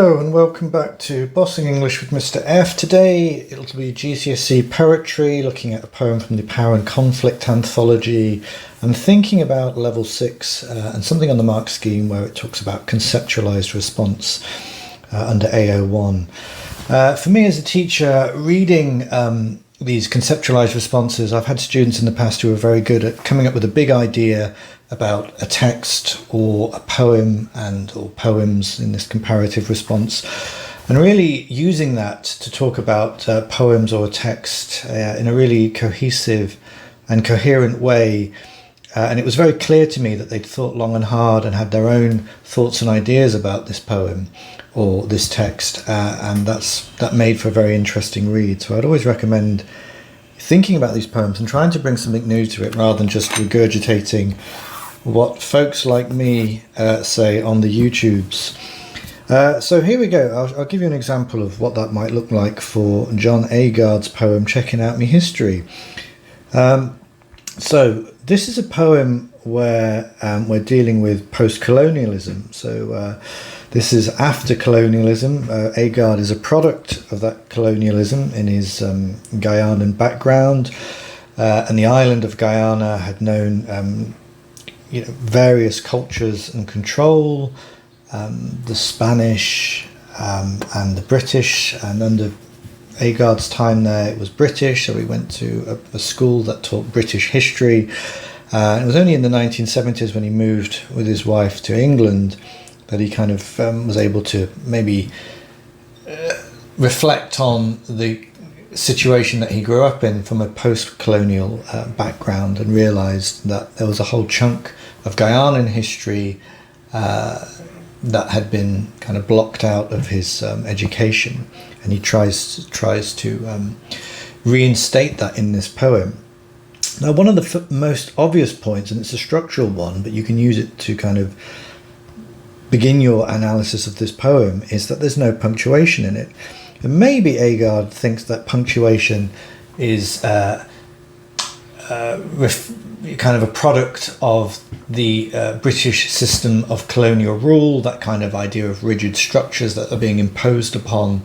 Hello and welcome back to Bossing English with Mr. F. Today it'll be GCSE poetry, looking at a poem from the Power and Conflict anthology and thinking about level 6 and something on the mark scheme where it talks about conceptualised response under AO1. For me as a teacher, reading these conceptualised responses, I've had students in the past who are very good at coming up with a big idea about a text or a poem or poems in this comparative response, and really using that to talk about poems or a text in a really cohesive and coherent way. And it was very clear to me that they'd thought long and hard and had their own thoughts and ideas about this poem or this text, and that made for a very interesting read. So I'd always recommend thinking about these poems and trying to bring something new to it rather than just regurgitating what folks like me say on the YouTubes. So here we go. I'll give you an example of what that might look like for John Agard's poem, Checking Out Me History. So this is a poem where we're dealing with post-colonialism. So this is after colonialism. Agard is a product of that colonialism in his Guyanan background. And the island of Guyana had known various cultures and control, the Spanish and the British, and under Agard's time there it was British, so he went to a school that taught British history. It was only in the 1970s when he moved with his wife to England that he kind of was able to maybe reflect on the situation that he grew up in from a post-colonial background and realised that there was a whole chunk of Guyanan history that had been kind of blocked out of his education, and he tries to reinstate that in this poem. Now, one of the most obvious points, and it's a structural one, but you can use it to kind of begin your analysis of this poem, is that there's no punctuation in it. And maybe Agard thinks that punctuation is kind of a product of the British system of colonial rule, that kind of idea of rigid structures that are being imposed upon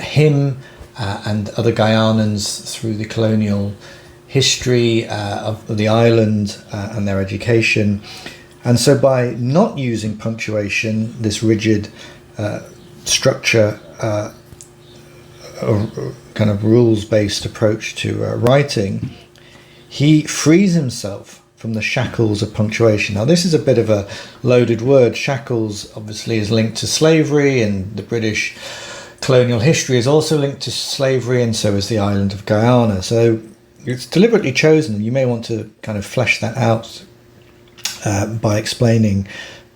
him and other Guyanans through the colonial history of the island and their education. And so by not using punctuation, this rigid structure, a kind of rules-based approach to writing, he frees himself from the shackles of punctuation. Now, this is a bit of a loaded word. Shackles obviously is linked to slavery, and the British colonial history is also linked to slavery, and so is the island of Guyana. So it's deliberately chosen. You may want to kind of flesh that out by explaining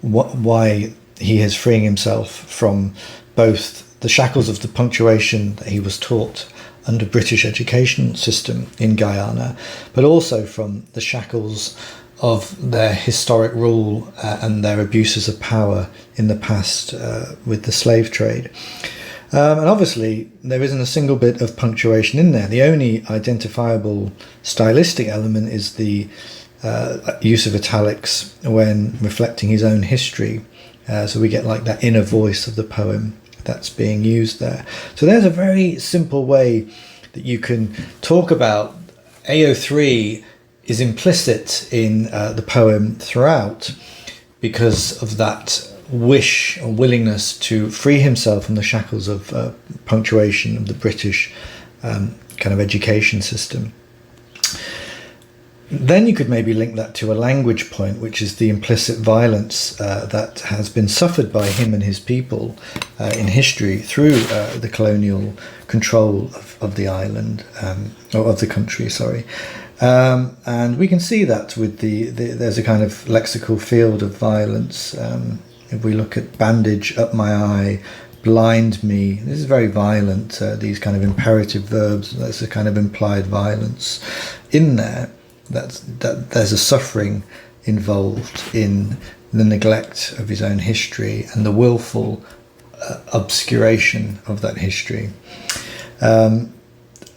why he is freeing himself from both the shackles of the punctuation that he was taught under British education system in Guyana, but also from the shackles of their historic rule and their abuses of power in the past with the slave trade. And obviously there isn't a single bit of punctuation in there. The only identifiable stylistic element is the use of italics when reflecting his own history. So we get like that inner voice of the poem that's being used there. So there's a very simple way that you can talk about AO3 is implicit in the poem throughout because of that wish or willingness to free himself from the shackles of punctuation of the British kind of education system. Then you could maybe link that to a language point, which is the implicit violence that has been suffered by him and his people in history through the colonial control of the island, or of the country, sorry. And we can see that with there's a kind of lexical field of violence. If we look at bandage up my eye, blind me, this is very violent, these kind of imperative verbs, there's a kind of implied violence in there. That there's a suffering involved in the neglect of his own history and the willful obscuration of that history. And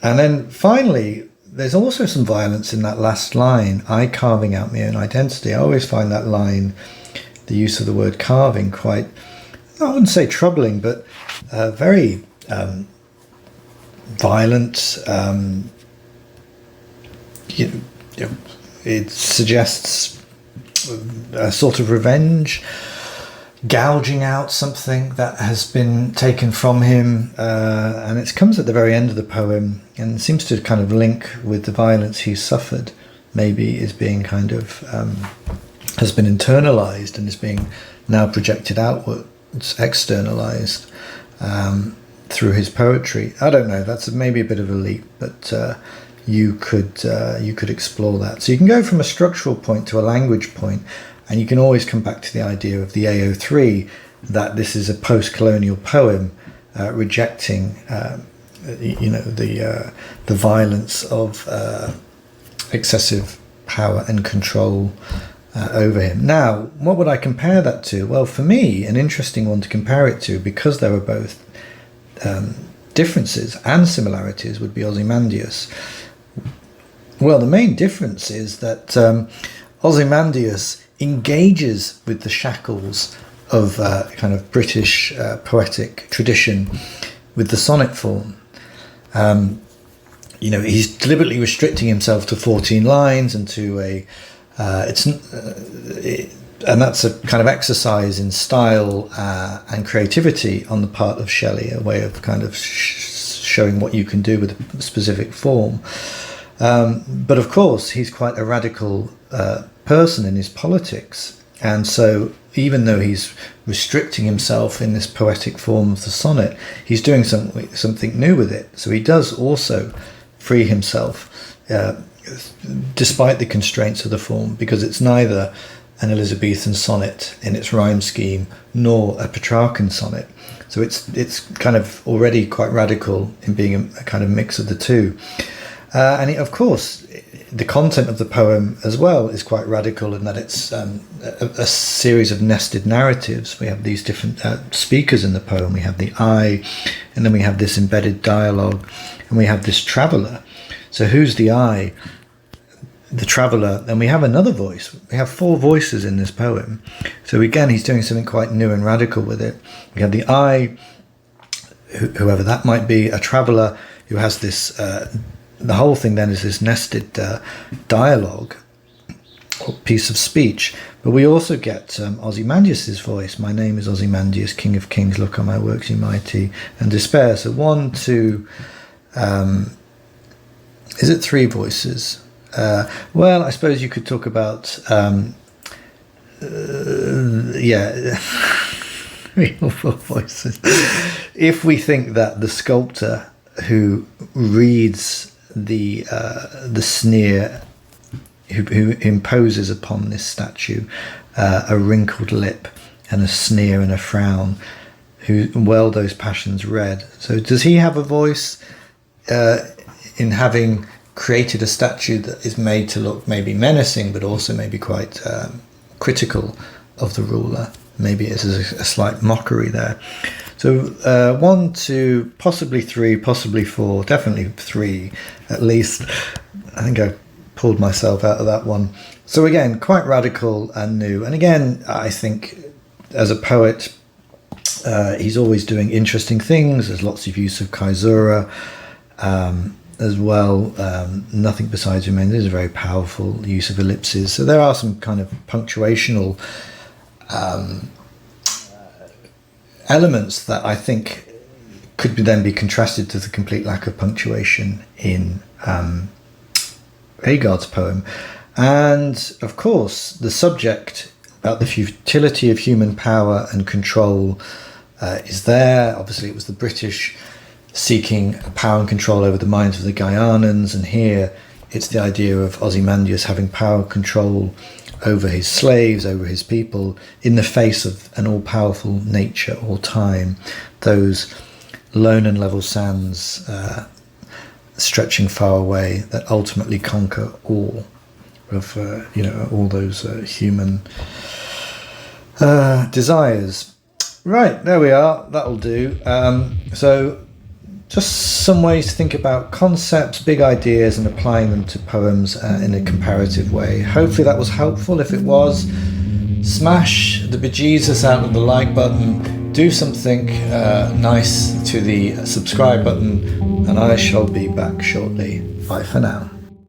then finally, there's also some violence in that last line, I carving out my own identity. I always find that line, the use of the word carving, quite I wouldn't say troubling, but very violent. It suggests a sort of revenge, gouging out something that has been taken from him, and it comes at the very end of the poem and seems to kind of link with the violence he's suffered. Maybe is being kind of has been internalized and is being now projected outwards, externalized through his poetry. I don't know. That's maybe a bit of a leap, but you could explore that. So you can go from a structural point to a language point, and you can always come back to the idea of the AO3, that this is a post-colonial poem rejecting, the violence of excessive power and control over him. Now, what would I compare that to? Well, for me, an interesting one to compare it to, because there are both differences and similarities, would be Ozymandias. Well, the main difference is that Ozymandias engages with the shackles of kind of British poetic tradition with the sonnet form. He's deliberately restricting himself to 14 lines and to and that's a kind of exercise in style and creativity on the part of Shelley, a way of kind of showing what you can do with a specific form. But of course, he's quite a radical person in his politics, and so even though he's restricting himself in this poetic form of the sonnet, he's doing something new with it. So he does also free himself despite the constraints of the form, because it's neither an Elizabethan sonnet in its rhyme scheme nor a Petrarchan sonnet. So it's kind of already quite radical in being a kind of mix of the two. Of course, the content of the poem as well is quite radical in that it's a series of nested narratives. We have these different speakers in the poem. We have the I, and then we have this embedded dialogue, and we have this traveller. So who's the I? The traveller. And we have another voice. We have 4 voices in this poem. So again, he's doing something quite new and radical with it. We have the I, whoever that might be, a traveller who has this... the whole thing then is this nested dialogue or piece of speech. But we also get Ozymandias' voice. My name is Ozymandias, King of Kings, look on my works, ye mighty, and despair. So 1, 2, is it 3 voices? Well, I suppose you could talk about, 3 or 4 voices. If we think that the sculptor who reads the sneer, who imposes upon this statue a wrinkled lip and a sneer and a frown, who well those passions read. So does he have a voice in having created a statue that is made to look maybe menacing, but also maybe quite critical of the ruler? Maybe it's a slight mockery there. So 1, 2, possibly 3, possibly 4, definitely 3 at least. I think I pulled myself out of that one. So again, quite radical and new. And again, I think as a poet, he's always doing interesting things. There's lots of use of caesura as well. Nothing besides Humanity is a very powerful use of ellipses. So there are some kind of punctuational elements that I think could then be contrasted to the complete lack of punctuation in Agard's poem. And of course, the subject about the futility of human power and control is there. Obviously, it was the British seeking power and control over the minds of the Guyanans, and here it's the idea of Ozymandias having power and control over his slaves, over his people, in the face of an all-powerful nature or time, those lone and level sands stretching far away that ultimately conquer all of all those human desires. Right, there we are. That'll do. So just some ways to think about concepts, big ideas, and applying them to poems in a comparative way. Hopefully that was helpful. If it was, smash the bejesus out of the like button. do something nice to the subscribe button, and I shall be back shortly. Bye for now.